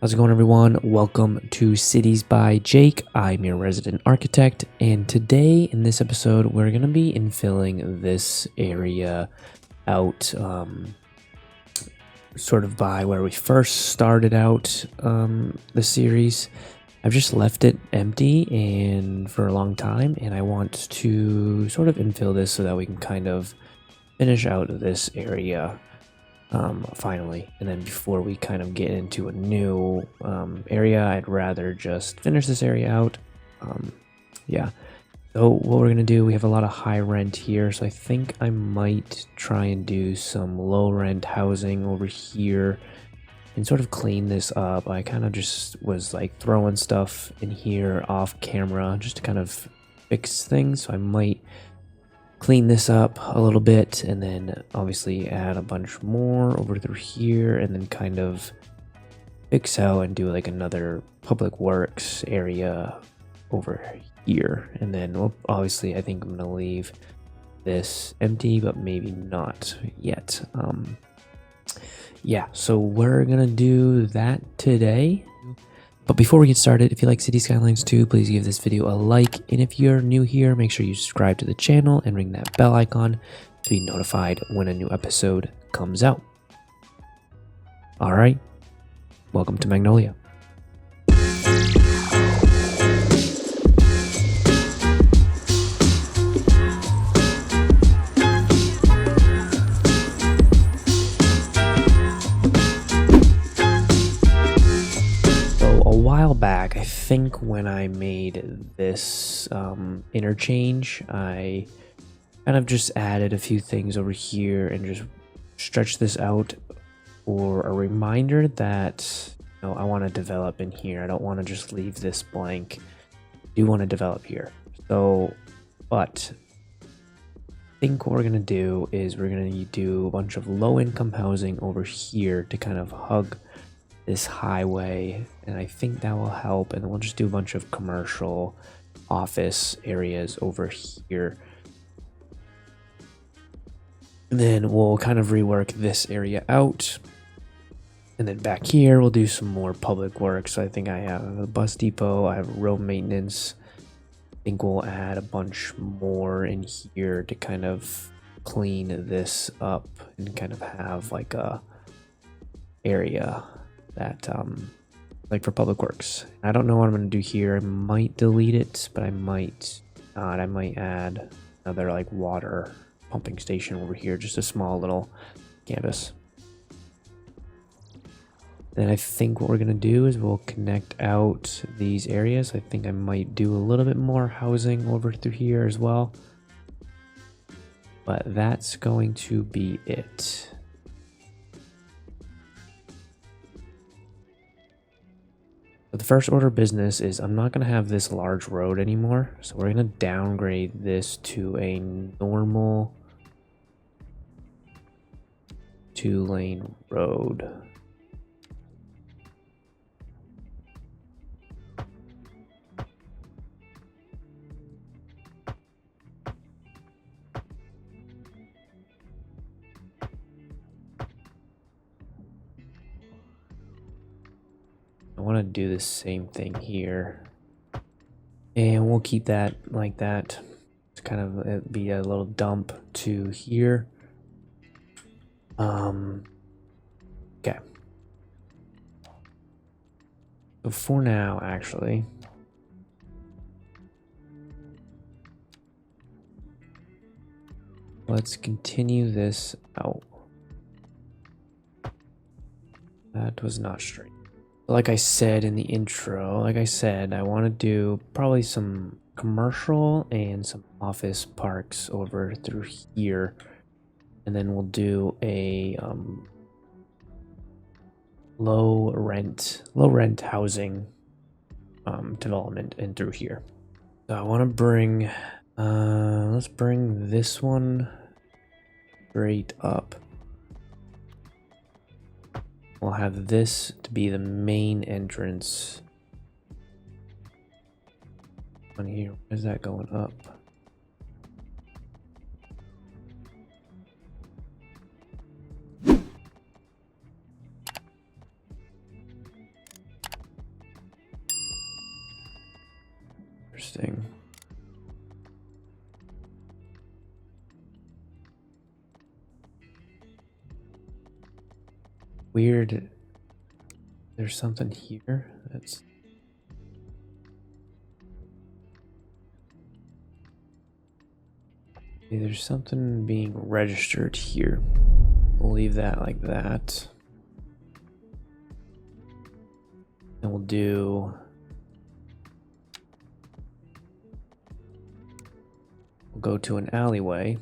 How's it going, everyone? Welcome to Cities by Jake. I'm your resident architect, and today in this episode, we're going to be infilling this area out sort of by where we first started out the series. I've just left it empty and for a long time, and I want to sort of infill this so that we can kind of finish out this area finally. And then before we kind of get into a new area, I'd rather just finish this area out. Yeah. So what we're gonna do, we have a lot of high rent here, so I think I might try and do some low rent housing over here and sort of clean this up. I kind of just was like throwing stuff in here off camera just to kind of fix things, so I might clean this up a little bit and then obviously add a bunch more over through here and then kind of fix out and do like another public works area over here. And then obviously I think I'm gonna leave this empty, but maybe not yet. Yeah, so we're gonna do that today. But before we get started, if you like City Skylines 2, please give this video a like. And if you're new here, make sure you subscribe to the channel and ring that bell icon to be notified when a new episode comes out. All right, welcome to Magnolia. Back, I think when I made this interchange, I kind of just added a few things over here and just stretched this out for a reminder that I want to develop in here. I don't want to just leave this blank. I do want to develop here. So, but I think what we're gonna do is we're gonna do a bunch of low-income housing over here to kind of hug this highway, and I think that will help. And then we'll just do a bunch of commercial office areas over here, and then we'll kind of rework this area out. And then back here we'll do some more public work. So I think I have a bus depot, I have road maintenance. I think we'll add a bunch more in here to kind of clean this up and kind of have like a area that like for public works. I don't know what I'm going to do here. I might delete it, but I might not. I might add another like water pumping station over here, just a small little canvas. Then I think what we're going to do is we'll connect out these areas. I think I might do a little bit more housing over through here as well, but that's going to be it. But the first order of business is I'm not going to have this large road anymore. So we're going to downgrade this to a normal 2-lane road. I want to do the same thing here, and we'll keep that like that to kind of be a little dump to here. Okay, so for now, actually, let's continue this out. That was not straight. Like I said in the intro, I want to do probably some commercial and some office parks over through here, and then we'll do a low rent housing development in through here. So I want to bring let's bring this one straight up. We'll have this to be the main entrance on here. Where's that going up? Interesting. Weird. There's something here that's... There's something being registered here. We'll leave that like that. And we'll do... We'll go to an alleyway.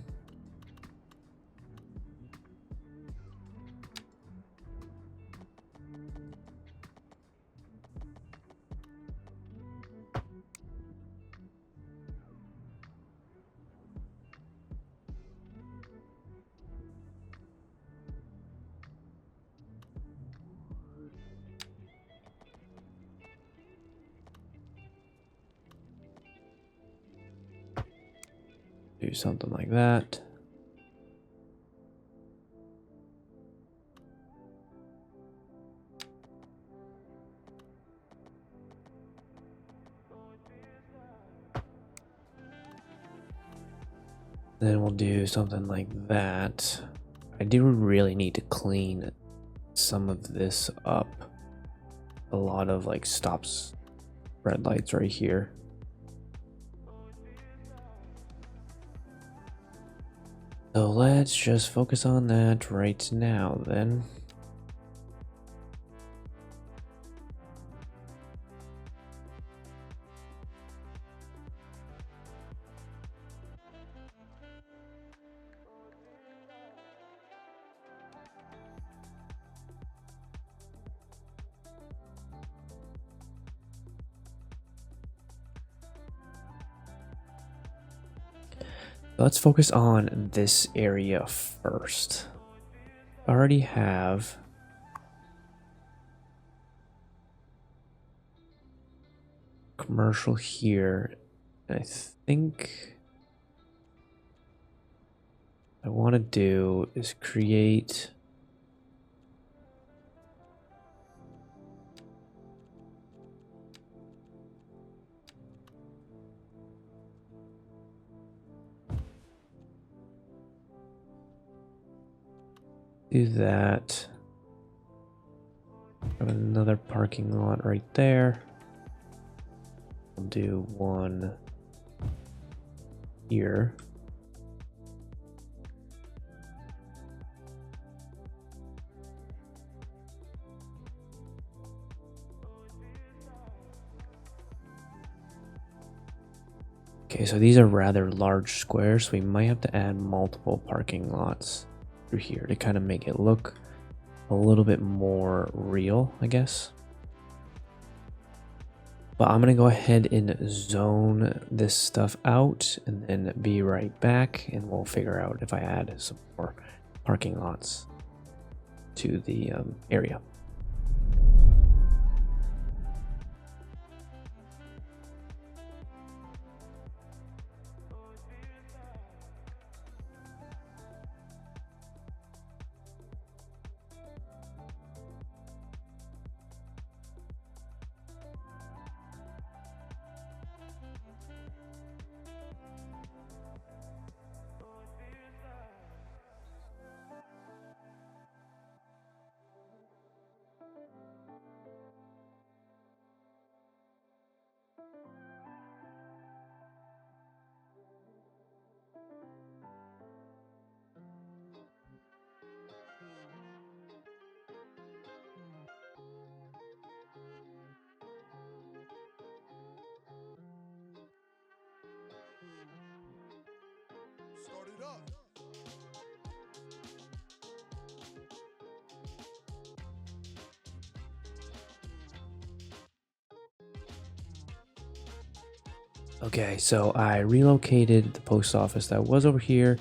Do something like that. Then we'll do something like that. I do really need to clean some of this up. A lot of like stops, red lights right here. So let's just focus on that right now then. Let's focus on this area first. I already have commercial here. And I think what I want to do is create do that. Have another parking lot right there. We'll do one here. Okay, so these are rather large squares, so we might have to add multiple parking lots through here to kind of make it look a little bit more real, I guess. But I'm gonna go ahead and zone this stuff out and then be right back, and we'll figure out if I add some more parking lots to the area. Start it up. Okay, so I relocated the post office that was over here,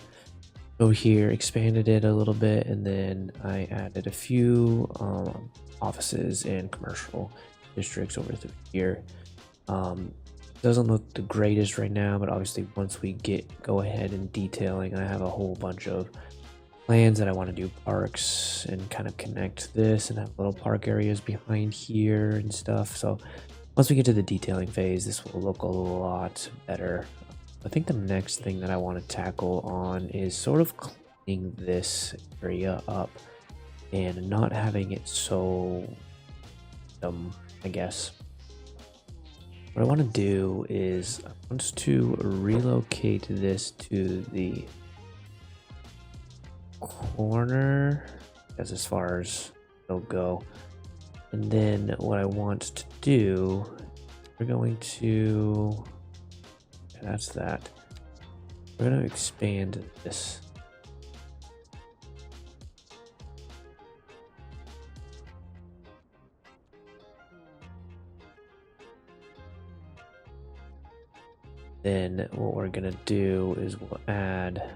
expanded it a little bit, and then I added a few offices and commercial districts over through here. Doesn't look the greatest right now, but obviously once we go ahead and detailing, I have a whole bunch of plans that I want to do parks and kind of connect this and have little park areas behind here and stuff. So Once we get to the detailing phase, this will look a lot better. I think the next thing that I want to tackle on is sort of cleaning this area up and not having it so I guess. What I want to do is I want to relocate this to the corner, that's as far as it'll go. And then what I want to do, we're going to, that's that. We're going to expand this. Then what we're going to do is we'll add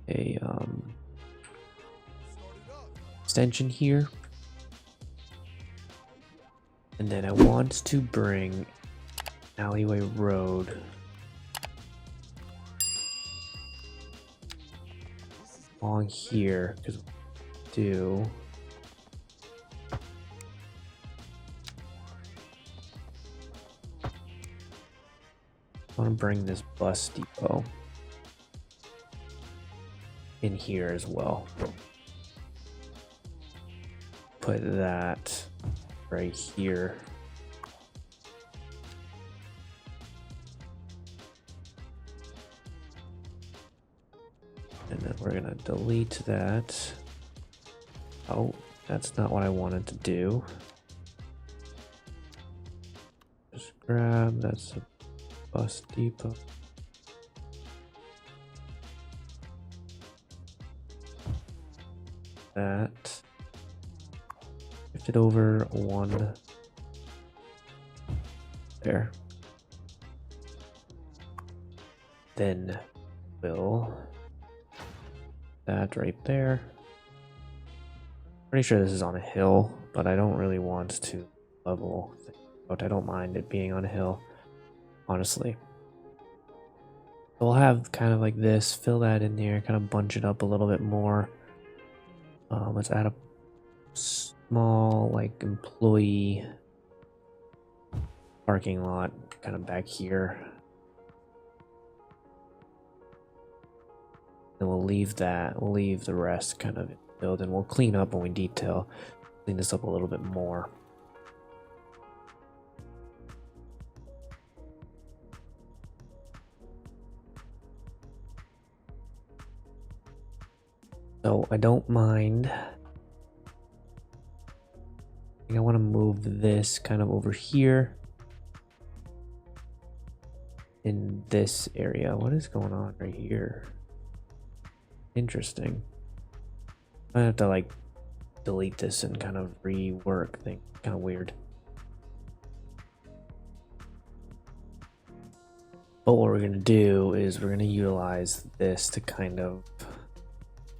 a extension here, and then I want to bring alleyway road along here, because do I want to bring this bus depot in here as well. Put that right here. And then we're gonna delete that. Oh, that's not what I wanted to do. Just grab, that's a bus depot. That. Shift it over one. There. Then we'll that right there. Pretty sure this is on a hill, but I don't really want to level things out. I don't mind it being on a hill, honestly. We'll have kind of like this, fill that in there, kind of bunch it up a little bit more. Let's add a small like employee parking lot kind of back here. And we'll leave that, we'll leave the rest kind of filled, and we'll clean up when we detail, clean this up a little bit more. So I don't mind. I think I want to move this kind of over here in this area. What is going on right here? Interesting. I have to like delete this and kind of rework things. Kind of weird. But what we're going to do is we're going to utilize this to kind of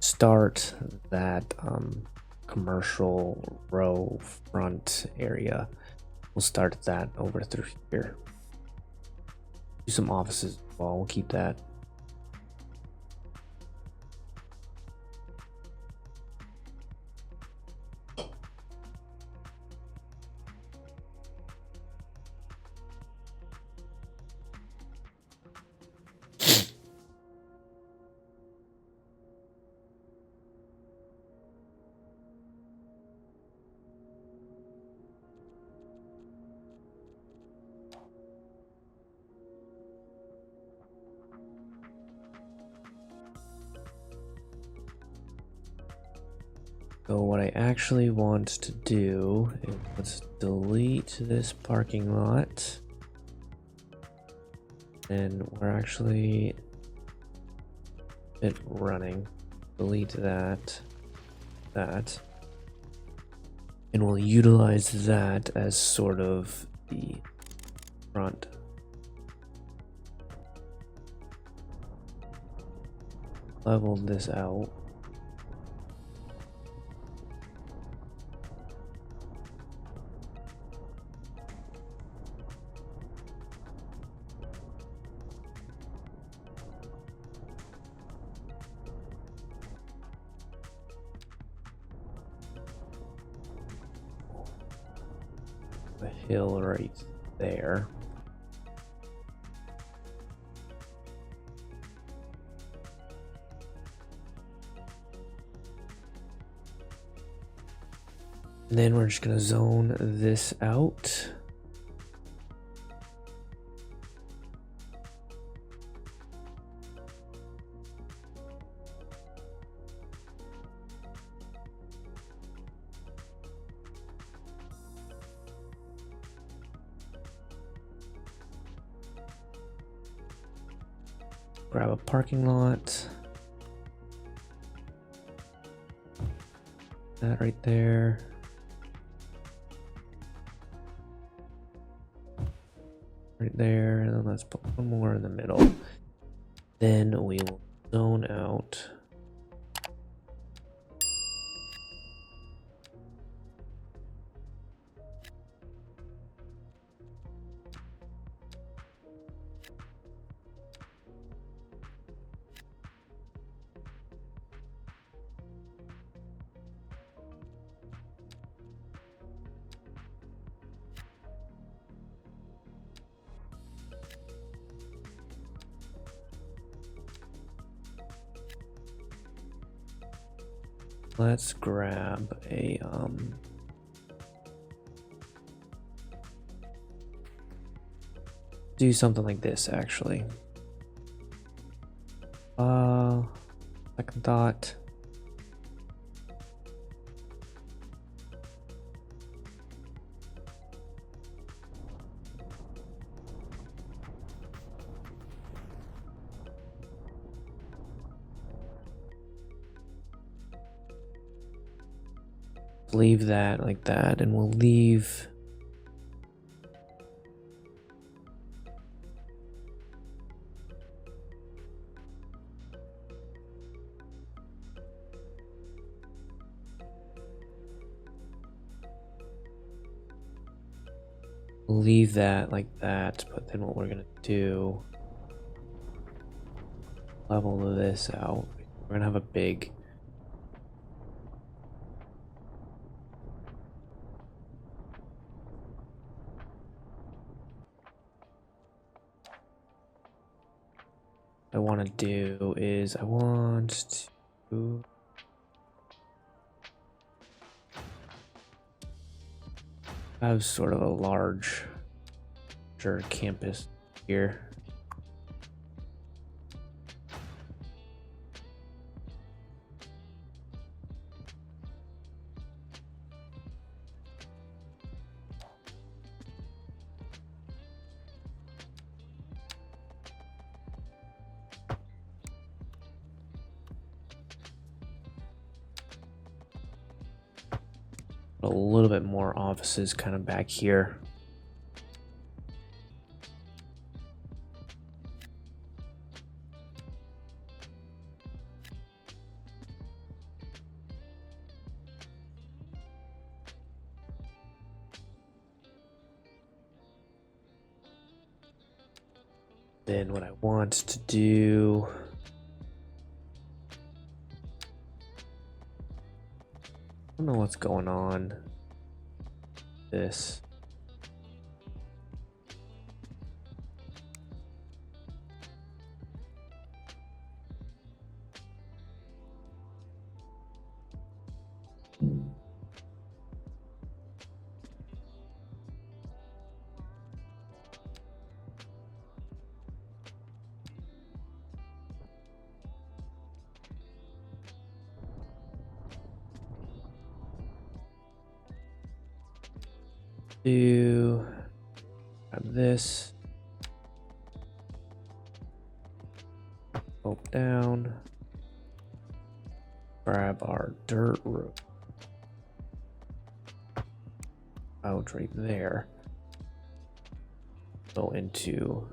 start that commercial row front area. We'll start that over through here. Do some offices as well. We'll keep that. So what I actually want to do is let's delete this parking lot. And we're actually running. Delete that. And we'll utilize that as sort of the front. Level this out. a hill right there. And then we're just gonna zone this out. Grab a parking lot. That right there. Right there, and then let's put one more in the middle. Then we will zone out. Let's grab a do something like this actually. Second thought. Leave that like that, and we'll leave that like that, but then what we're gonna do, level this out. We're gonna have a big I want to do is I want to have sort of a larger campus here. A little bit more offices kind of back here. Then what I want to do, I don't know what's going on. This. Do grab this, slope down, grab our dirt road out right there, go into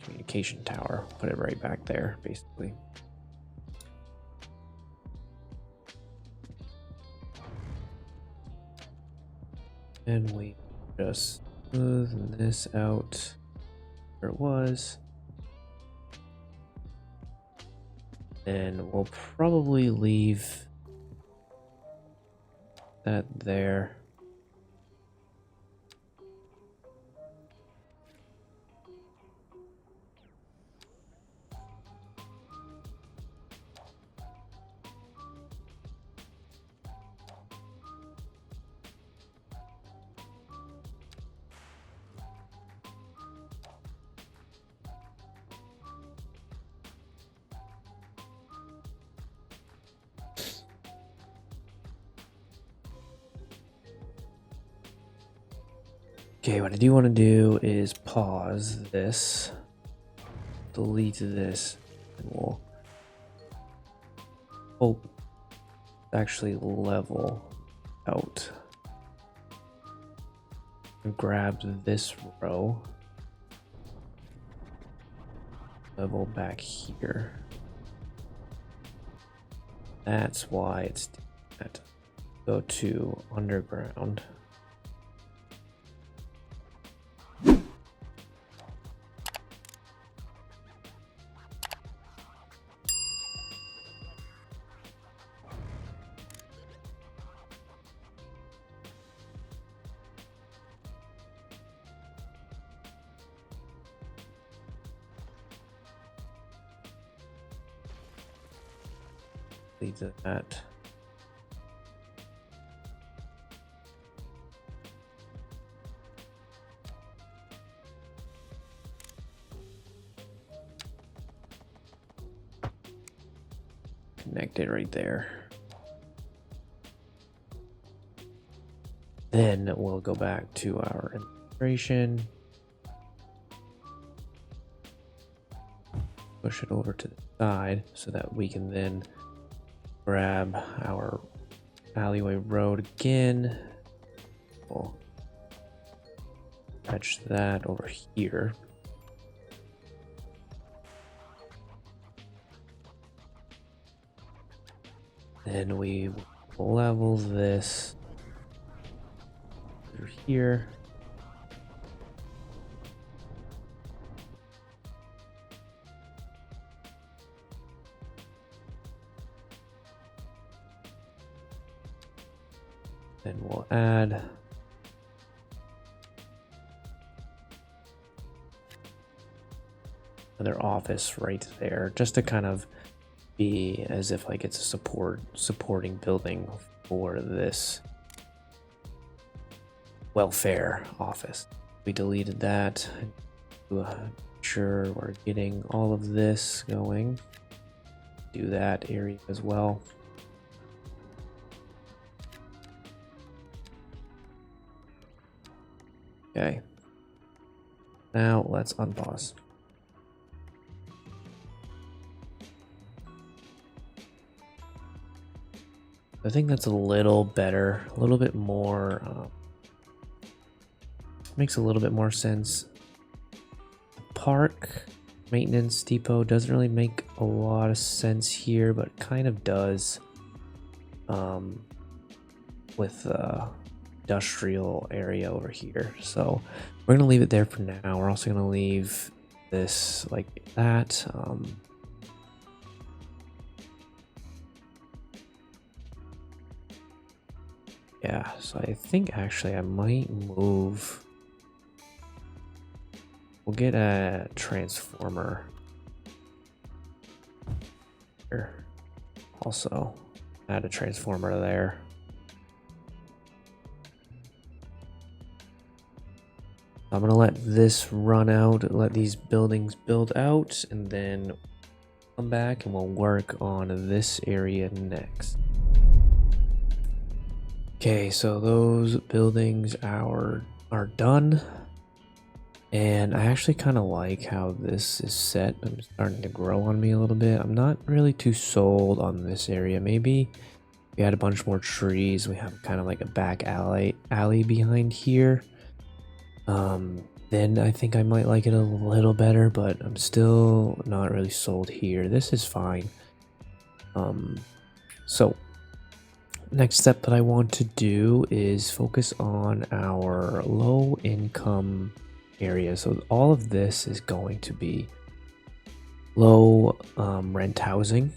communication tower, put it right back there basically. And we just smooth this out where it was. And we'll probably leave that there. Okay, what I do want to do is pause this, delete this, and we'll hope actually level out. And grab this row, level back here. That's why it's that. Go to underground. Leave that. Connect it right there. Then we'll go back to our integration. Push it over to the side so that we can then grab our alleyway road again. We'll fetch that over here. Then we level this through here. Then we'll add another office right there, just to kind of be as if like it's a supporting building for this welfare office. We deleted that to ensure we're getting all of this going. Do that area as well. Okay. Now let's unpause. I think that's a little better, a little bit more, makes a little bit more sense. Park maintenance depot doesn't really make a lot of sense here, but kind of does with the industrial area over here. So we're gonna leave it there for now. We're also gonna leave this like that. Yeah, so I think actually I might move. We'll get a transformer here. Also, add a transformer there. I'm gonna let this run out, let these buildings build out, and then come back and we'll work on this area next. Okay, so those buildings are done, and I actually kind of like how this is set. I'm starting to grow on me a little bit. I'm not really too sold on this area. Maybe we had a bunch more trees. We have kind of like a back alley behind here. Then I think I might like it a little better, but I'm still not really sold here. This is fine. So next step that I want to do is focus on our low income area. So all of this is going to be low rent housing,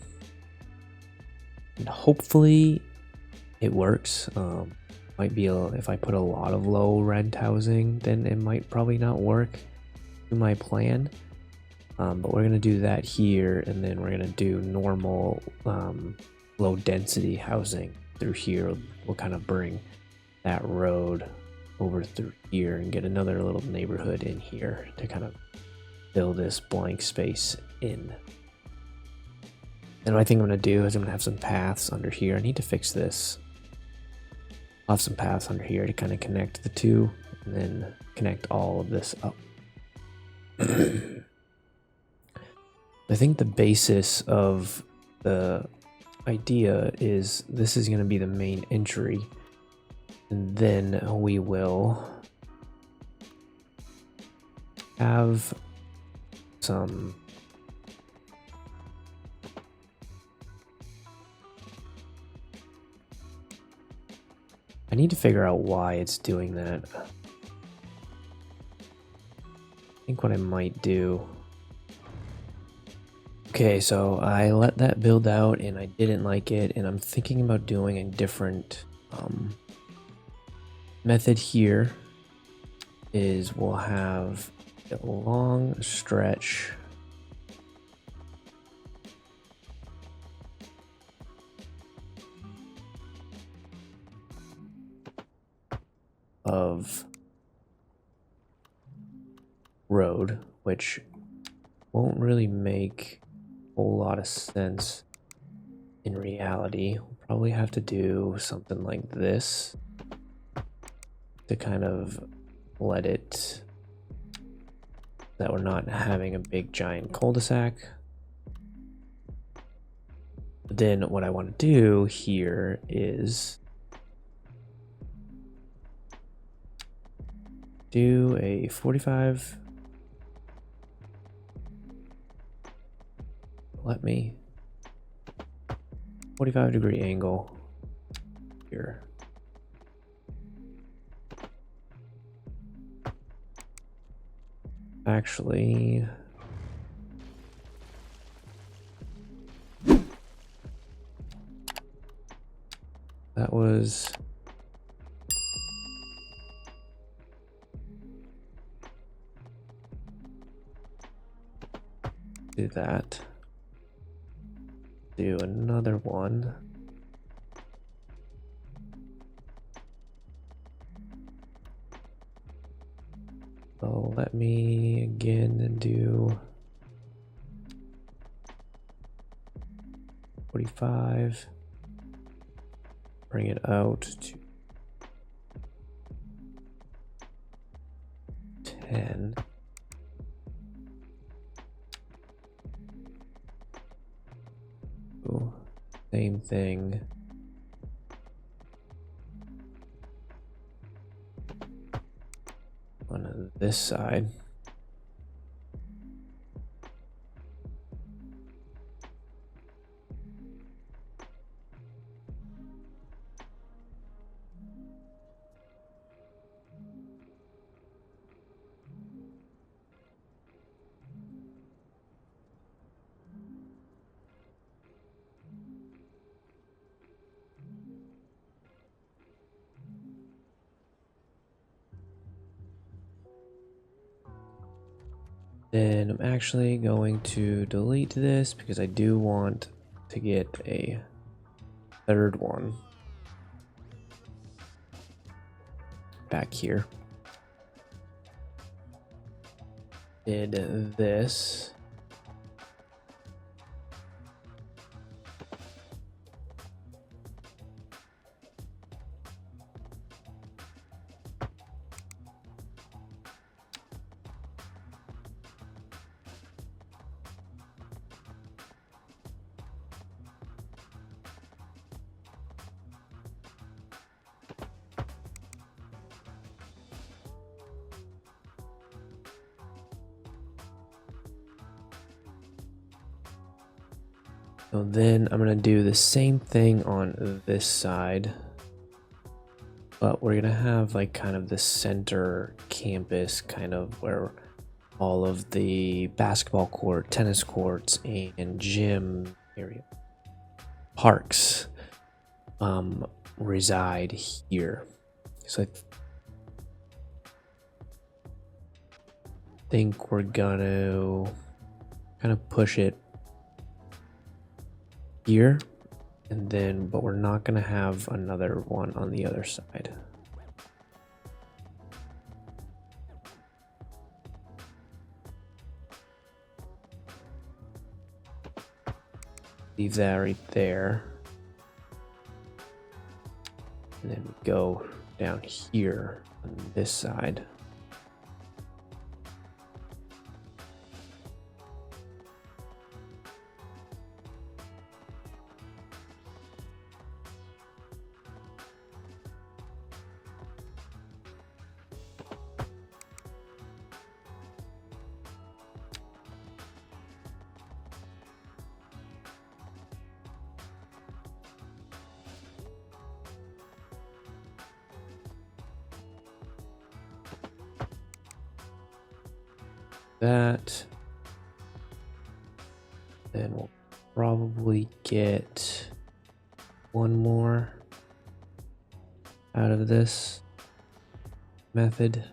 and hopefully it works. Might be if I put a lot of low rent housing, then it might probably not work to my plan. But we're gonna do that here, and then we're gonna do normal low density housing through here. We'll kind of bring that road over through here and get another little neighborhood in here to kind of fill this blank space in. And what I think I'm gonna do is I'm gonna have some paths under here. I need to fix this. I'll have some paths under here to kind of connect the two, and then connect all of this up. I think the basis of the idea is this is going to be the main entry, and then we will have some I need to figure out why it's doing that. I think what I might do. Okay, so I let that build out and I didn't like it, and I'm thinking about doing a different method here. Is we'll have a long stretch of road, which won't really make a whole lot of sense in reality. We'll probably have to do something like this to kind of let it that we're not having a big giant cul-de-sac. But then what I want to do here is do a 45. Let me 45-degree angle here. Actually, that was do that. Do another one. So let me again do 45. Bring it out to 10. Ooh, same thing. On this side. Then I'm actually going to delete this because I do want to get a third one back here. Did this. So then I'm going to do the same thing on this side, but we're going to have like kind of the center campus, kind of where all of the basketball court, tennis courts, and gym area, parks. reside here. So I think we're gonna kind of push it here, and then, but we're not gonna have another one on the other side. Leave that right there. And then we go down here on this side. That. Then we'll probably get one more out of this method.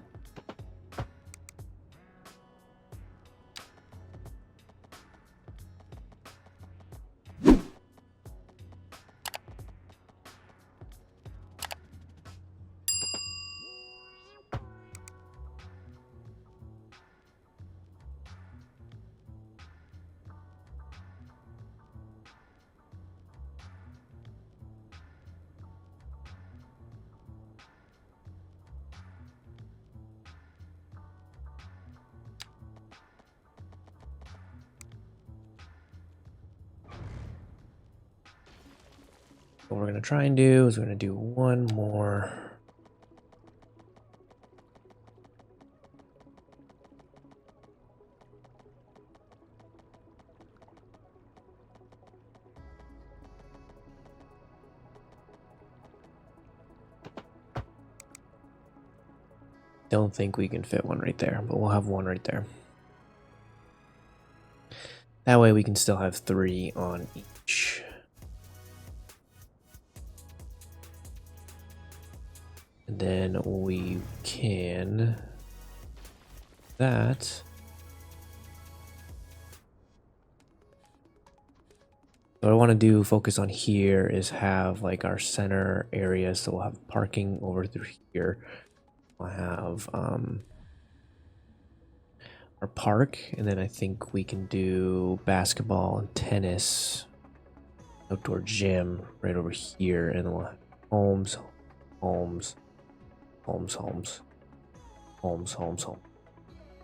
What we're going to try and do is we're going to do one more. Don't think we can fit one right there, but we'll have one right there. That way we can still have 3 on each. And then we can that. What I want to do, focus on here, is have like our center area. So we'll have parking over through here. We'll have our park, and then I think we can do basketball and tennis, outdoor gym right over here, and then we'll have homes, homes, homes, homes, homes, homes, homes.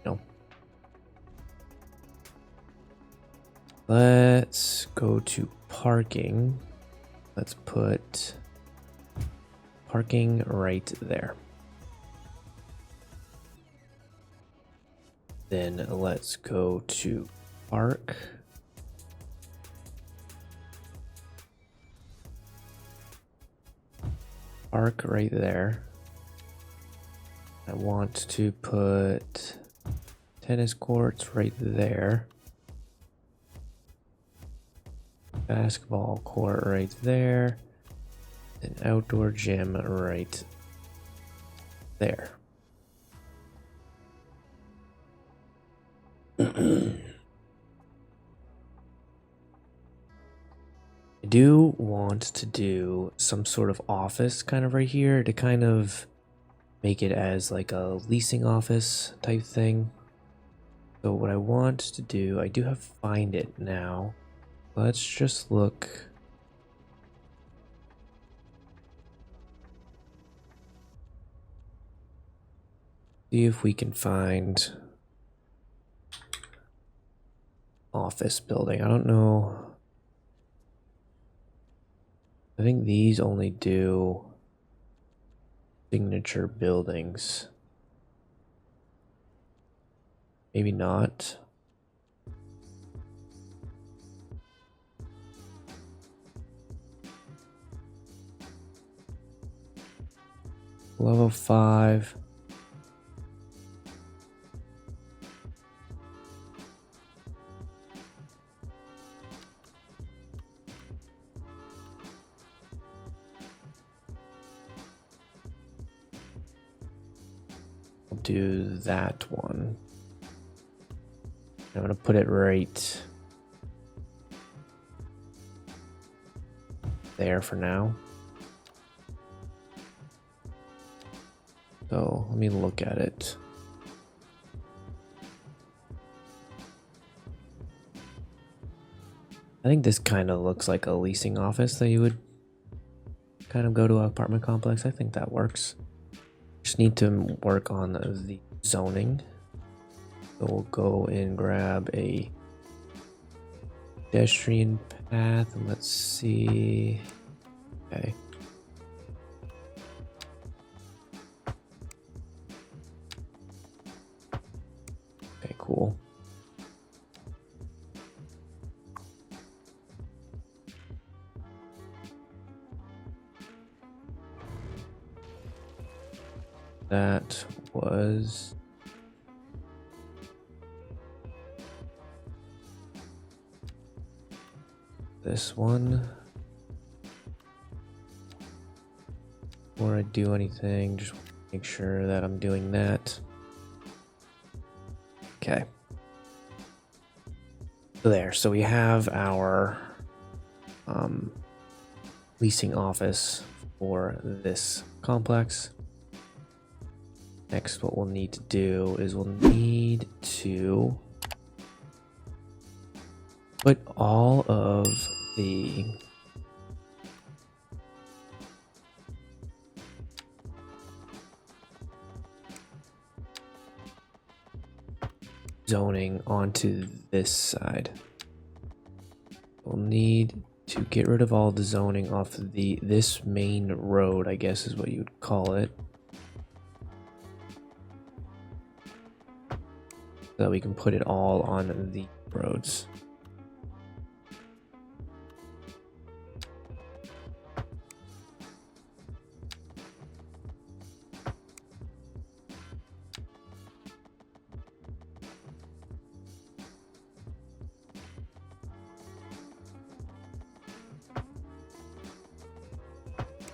No. Let's go to parking. Let's put parking right there. Then let's go to park. Park right there. I want to put tennis courts right there. Basketball court right there. An outdoor gym right there. I do want to do some sort of office kind of right here to kind of make it as like a leasing office type thing. So what I want to do, I do have find it now. Let's just look. See if we can find office building. I don't know. I think these only do signature buildings. Maybe not. Level 5. do that one. I'm gonna put it right there for now. So let me look at it. I think this kind of looks like a leasing office that you would kind of go to an apartment complex. I think that works. Just need to work on the zoning. So we'll go and grab a pedestrian path and let's see. Okay. Okay, cool. That was this one. Before I do anything, just make sure that I'm doing that. Okay. So there. So we have our leasing office for this complex. Next, what we'll need to do is we'll need to put all of the zoning onto this side. We'll need to get rid of all the zoning off this main road, I guess is what you would call it. So that we can put it all on the roads.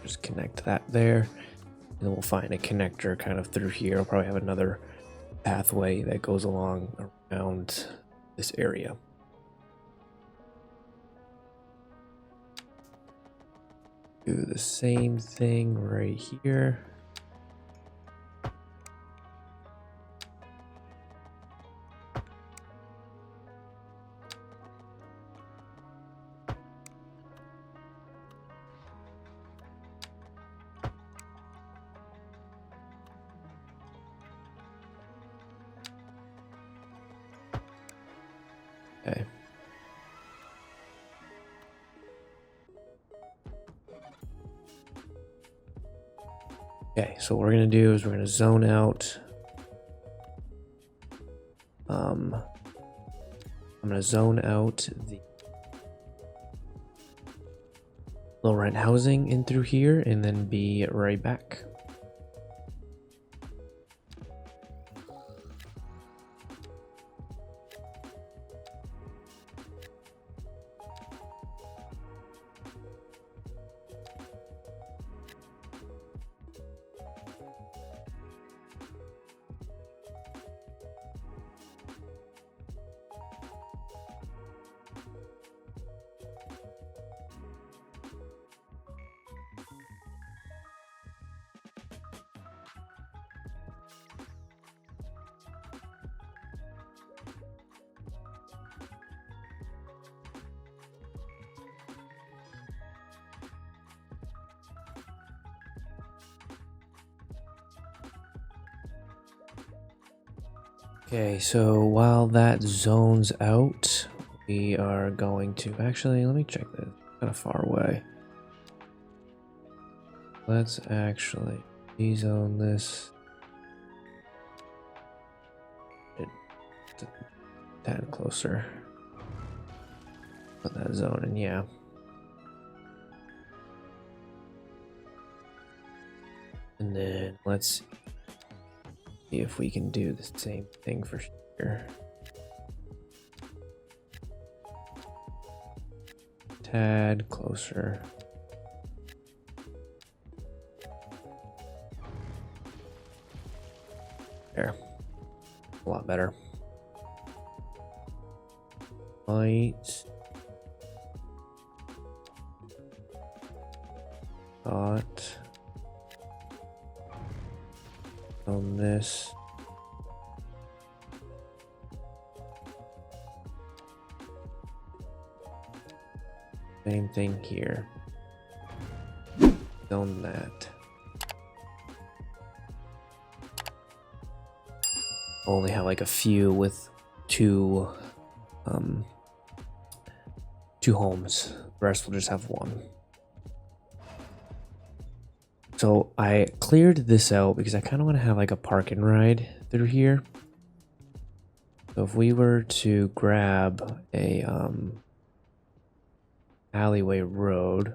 Just connect that there, and then we'll find a connector kind of through here. I'll probably have another pathway that goes along around this area. Do the same thing right here. Okay. Okay, so what we're gonna do is we're gonna zone out. I'm gonna zone out the low rent housing in through here and then be right back. Okay, so while that zones out, we are going to actually, let me check this. Kind of far away. Let's actually dezone this. A tad closer. Put that zone in, yeah. And then let's see if we can do the same thing for here. Tad closer. There. A lot better. Light. Dot. On this. Same thing here. On that. Only have like a few with two homes. The rest will just have one. So I cleared this out because I kind of want to have like a park and ride through here. So if we were to grab a alleyway road,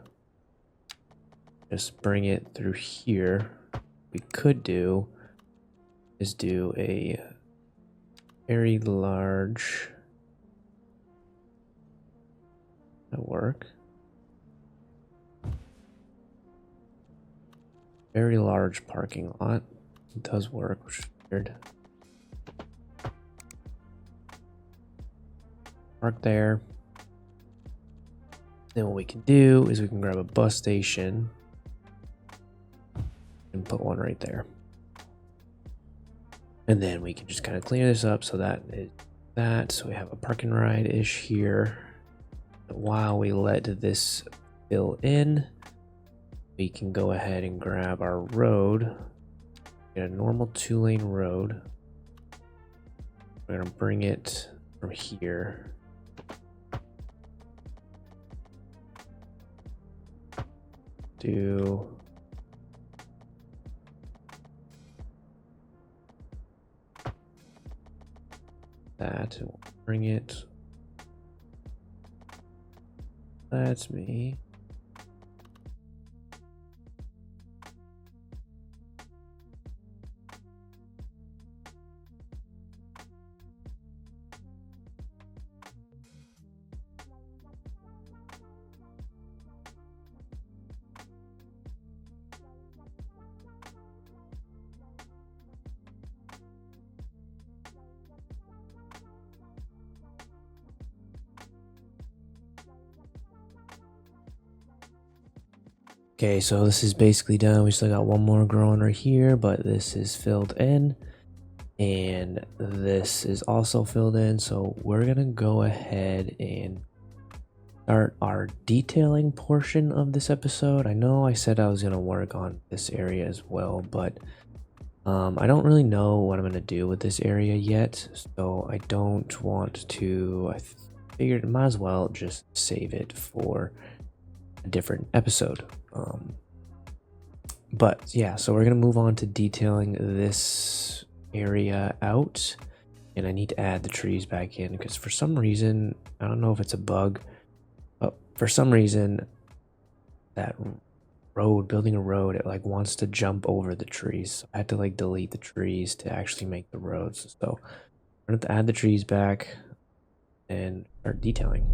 just bring it through here, we could do is do a very large, that work? Very large parking lot. It does work, which is weird. Park there. Then what we can do is we can grab a bus station and put one right there. And then we can just kind of clear this up so that is that. So we have a park and ride-ish here. While we let this fill in, we can go ahead and grab our road. Get a normal 2-lane road. We're gonna bring it from here. Do that and we'll bring it. That's me. Okay, so this is basically done. We still got one more growing right here, but this is filled in. And this is also filled in. So we're going to go ahead and start our detailing portion of this episode. I know I said I was going to work on this area as well, but I don't really know what I'm going to do with this area yet. So I don't want to, I figured I might as well just save it for a different episode. But yeah, so we're gonna move on to detailing this area out, and I need to add the trees back in because for some reason, I don't know if it's a bug, but for some reason that road, building a road, it like wants to jump over the trees. So I had to like delete the trees to actually make the roads. So we're gonna have to add the trees back and start detailing.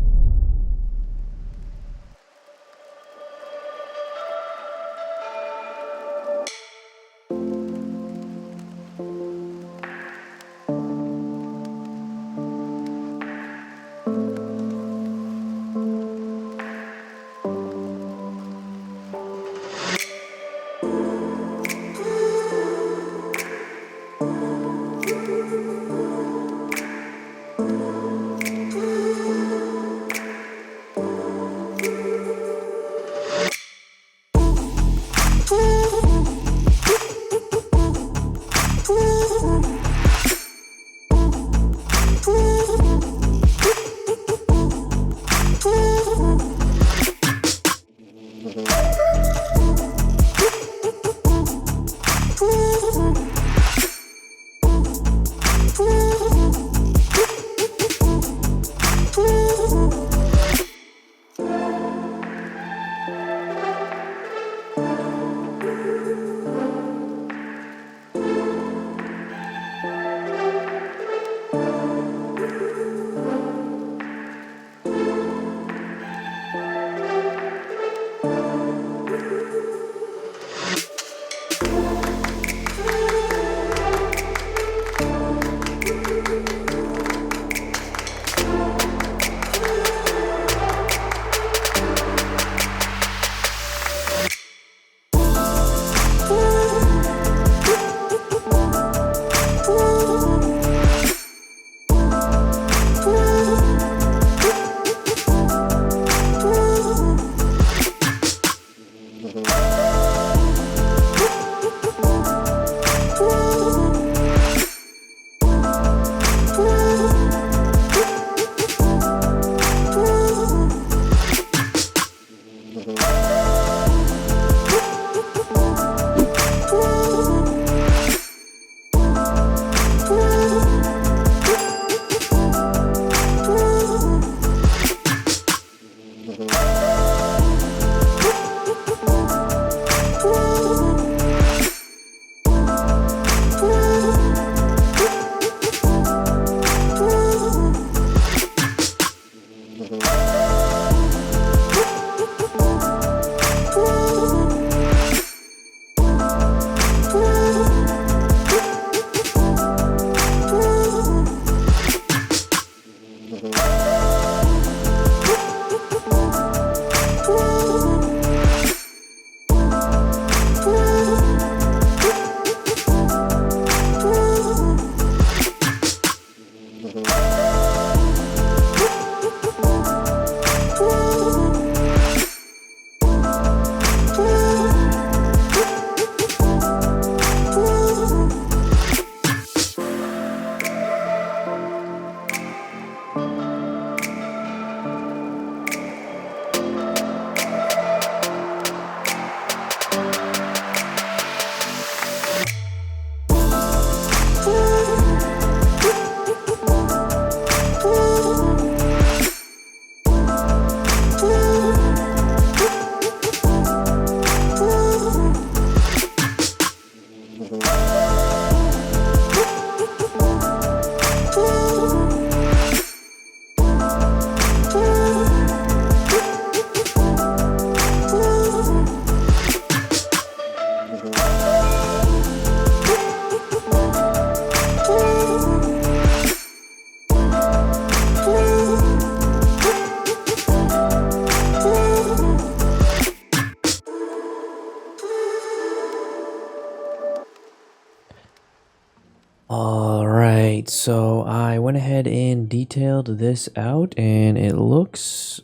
so I went ahead and detailed this out and it looks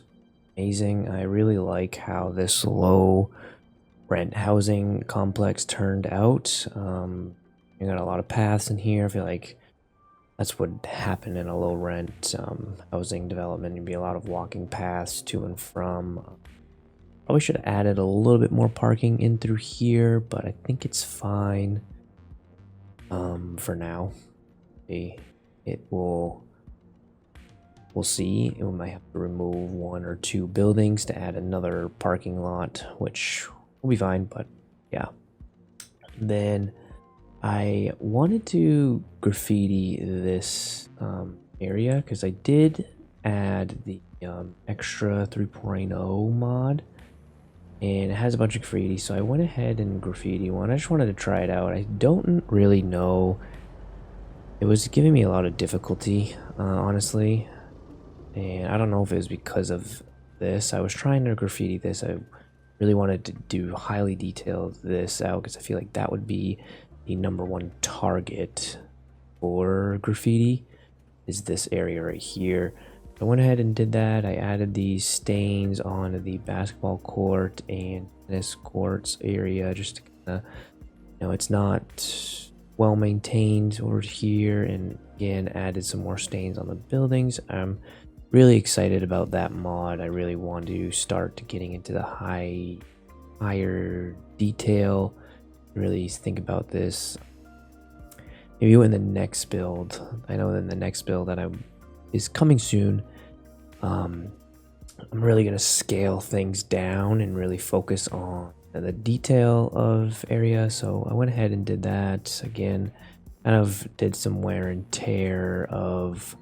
amazing. I really like how this low rent housing complex turned out. You got a lot of paths in here. I feel like that's what happened in a low rent housing development. There'd be a lot of walking paths to and from. Probably should have added a little bit more parking in through here, but I think it's fine for now. We'll see. We might have to remove 1 or 2 buildings to add another parking lot, which will be fine, but yeah. Then I wanted to graffiti this area because I did add the extra 3.0 mod, and it has a bunch of graffiti, so I went ahead and graffiti one. I just wanted to try it out. I don't really know. It was giving me a lot of difficulty, honestly, and I don't know if it was because of this. I was trying to graffiti this. I really wanted to do highly detailed this out because I feel like that would be the #1 target for graffiti, is this area right here. I went ahead and did that. I added these stains onto the basketball court and tennis courts area just to kind of, it's not well maintained over here, and again added some more stains on the buildings. I'm really excited about that mod. I really want to start getting into the higher detail, really think about this maybe in the next build. I know in the next build that is coming soon, I'm really going to scale things down and really focus on the detail of area. So I went ahead and did that again, kind of did some wear and tear of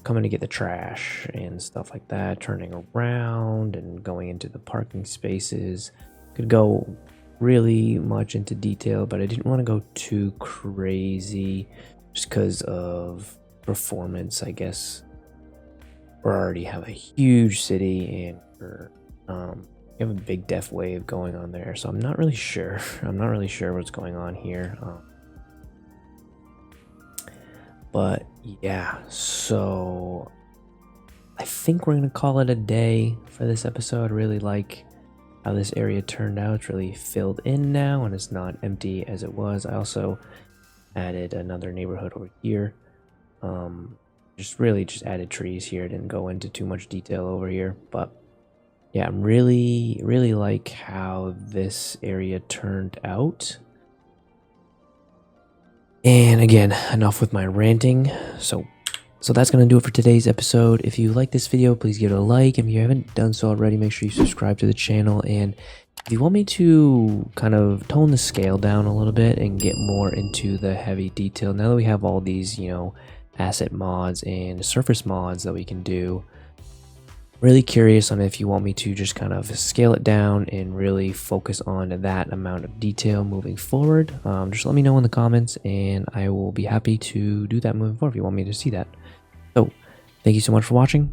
coming to get the trash and stuff like that, turning around and going into the parking spaces. Could go really much into detail, but I didn't want to go too crazy just because of performance, I guess. We already have a huge city, and we have a big death wave going on there, so I'm not really sure. What's going on here. But yeah, so I think we're gonna call it a day for this episode. I really like how this area turned out. It's really filled in now and it's not empty as it was. I also added another neighborhood over here. Just added trees here. Didn't go into too much detail over here, but yeah, I'm really like how this area turned out. And again, enough with my ranting. So that's going to do it for today's episode. If you like this video, please give it a like. If you haven't done so already, make sure you subscribe to the channel. And if you want me to kind of tone the scale down a little bit and get more into the heavy detail, now that we have all these, asset mods and surface mods that we can do, really curious on if you want me to just kind of scale it down and really focus on that amount of detail moving forward. Just let me know in the comments and I will be happy to do that moving forward if you want me to see that. So thank you so much for watching.